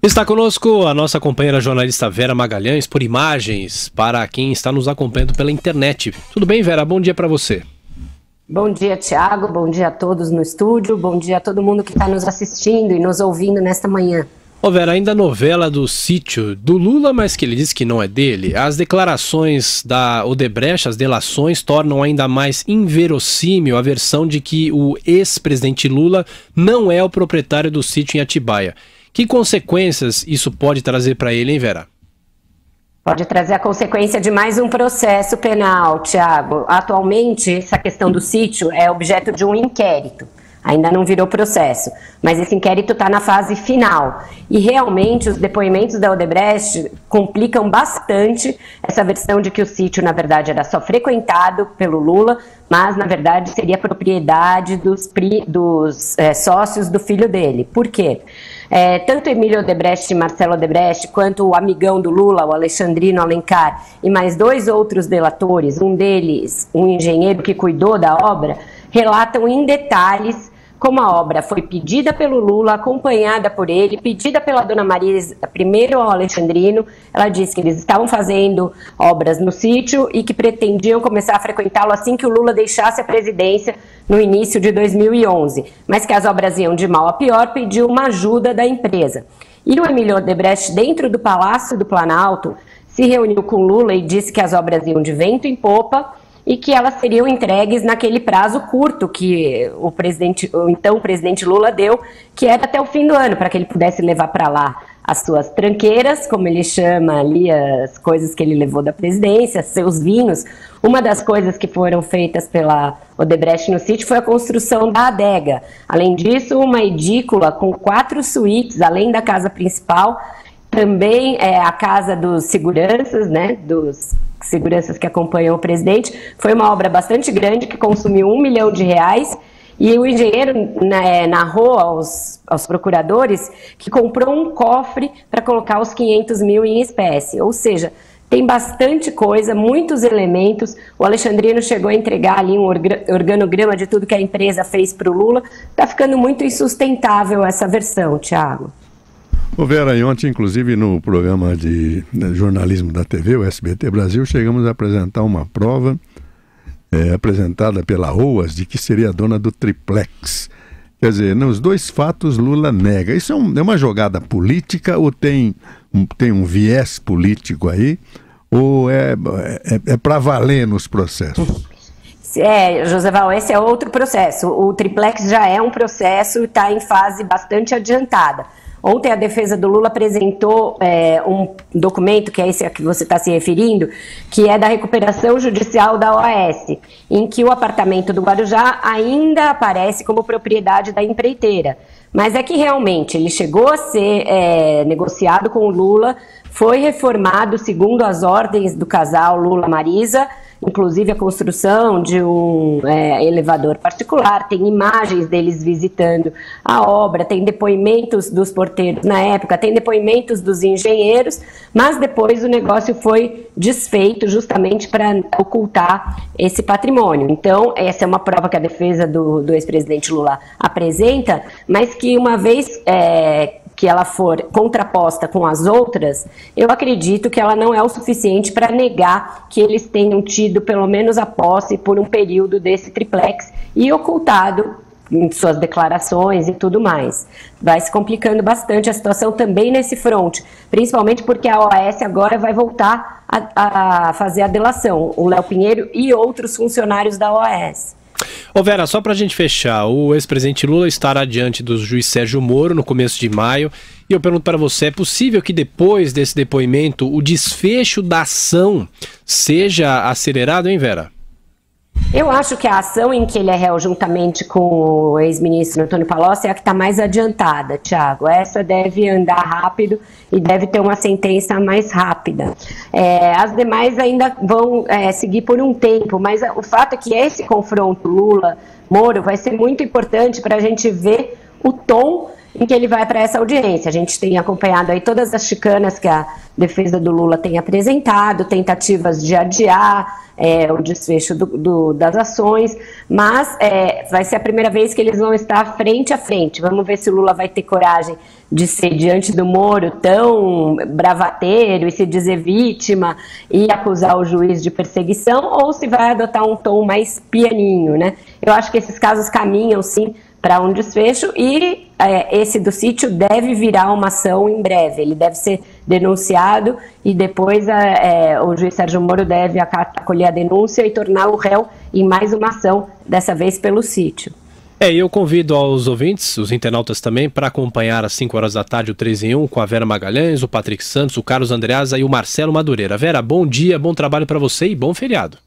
Está conosco a nossa companheira jornalista Vera Magalhães por imagens para quem está nos acompanhando pela internet. Tudo bem, Vera? Bom dia para você. Bom dia, Thiago. Bom dia a todos no estúdio. Bom dia a todo mundo que está nos assistindo e nos ouvindo nesta manhã. Ô Vera, ainda a novela do sítio do Lula, mas que ele disse que não é dele, as declarações da Odebrecht, as delações, tornam ainda mais inverossímil a versão de que o ex-presidente Lula não é o proprietário do sítio em Atibaia. Que consequências isso pode trazer para ele, hein, Vera? Pode trazer a consequência de mais um processo penal, Thiago. Atualmente, essa questão do sítio é objeto de um inquérito. Ainda não virou processo, mas esse inquérito está na fase final. E realmente os depoimentos da Odebrecht complicam bastante essa versão de que o sítio, na verdade, era só frequentado pelo Lula, mas, na verdade, seria propriedade dos sócios do filho dele. Por quê? Tanto Emílio Odebrecht e Marcelo Odebrecht, quanto o amigão do Lula, o Alexandrino Alencar, e mais dois outros delatores, um deles, um engenheiro que cuidou da obra, relatam em detalhes como a obra foi pedida pelo Lula, acompanhada por ele, pedida pela dona Marisa, primeiro ao Alexandrino. Ela disse que eles estavam fazendo obras no sítio e que pretendiam começar a frequentá-lo assim que o Lula deixasse a presidência no início de 2011, mas que as obras iam de mal a pior, pediu uma ajuda da empresa. E o Emílio Odebrecht, dentro do Palácio do Planalto, se reuniu com Lula e disse que as obras iam de vento em popa e que elas seriam entregues naquele prazo curto que o então presidente Lula deu, que era até o fim do ano, para que ele pudesse levar para lá as suas tranqueiras, como ele chama ali, as coisas que ele levou da presidência, seus vinhos. Uma das coisas que foram feitas pela Odebrecht no sítio foi a construção da adega. Além disso, uma edícula com 4 suítes, além da casa principal, também a casa dos seguranças, né, dos seguranças que acompanham o presidente. Foi uma obra bastante grande que consumiu R$1 milhão e o engenheiro narrou aos procuradores que comprou um cofre para colocar os 500 mil em espécie, ou seja, tem bastante coisa, muitos elementos. O Alexandrino chegou a entregar ali um organograma de tudo que a empresa fez para o Lula. Está ficando muito insustentável essa versão, Thiago. Ô Vera, e ontem, inclusive, no programa de jornalismo da TV, o SBT Brasil, chegamos a apresentar uma prova apresentada pela OAS de que seria a dona do triplex. Quer dizer, nos dois fatos Lula nega. Isso é uma jogada política ou tem um viés político aí? Ou é para valer nos processos? Joseval, esse é outro processo. O triplex já é um processo e está em fase bastante adiantada. Ontem a defesa do Lula apresentou um documento, que é esse a que você está se referindo, que é da recuperação judicial da OAS, em que o apartamento do Guarujá ainda aparece como propriedade da empreiteira. Mas é que realmente ele chegou a ser negociado com o Lula, foi reformado segundo as ordens do casal Lula-Marisa, inclusive a construção de um elevador particular, tem imagens deles visitando a obra, tem depoimentos dos porteiros na época, tem depoimentos dos engenheiros, mas depois o negócio foi desfeito justamente para ocultar esse patrimônio. Então, essa é uma prova que a defesa do ex-presidente Lula apresenta, mas que uma vez que ela for contraposta com as outras, eu acredito que ela não é o suficiente para negar que eles tenham tido pelo menos a posse por um período desse triplex e ocultado em suas declarações e tudo mais. Vai se complicando bastante a situação também nesse fronte, principalmente porque a OAS agora vai voltar a fazer a delação, o Léo Pinheiro e outros funcionários da OAS. Ô Vera, só pra gente fechar, o ex-presidente Lula estará diante do juiz Sérgio Moro no começo de maio, e eu pergunto para você, é possível que depois desse depoimento o desfecho da ação seja acelerado, hein, Vera? Eu acho que a ação em que ele é réu juntamente com o ex-ministro Antônio Palocci é a que está mais adiantada, Thiago. Essa deve andar rápido e deve ter uma sentença mais rápida. As demais ainda vão seguir por um tempo, mas o fato é que esse confronto Lula-Moro vai ser muito importante para a gente ver o tom em que ele vai para essa audiência. A gente tem acompanhado aí todas as chicanas que a defesa do Lula tem apresentado, tentativas de adiar o desfecho das ações, mas vai ser a primeira vez que eles vão estar frente a frente. Vamos ver se o Lula vai ter coragem de ser diante do Moro tão bravateiro e se dizer vítima e acusar o juiz de perseguição, ou se vai adotar um tom mais pianinho, né? Eu acho que esses casos caminham, sim, para um desfecho e esse do sítio deve virar uma ação em breve. Ele deve ser denunciado e depois o juiz Sérgio Moro deve acolher a denúncia e torná-lo réu em mais uma ação, dessa vez pelo sítio. E eu convido aos ouvintes, os internautas também, para acompanhar às 5 horas da tarde o 3 em 1 com a Vera Magalhães, o Patrick Santos, o Carlos Andreasa e o Marcelo Madureira. Vera, bom dia, bom trabalho para você e bom feriado.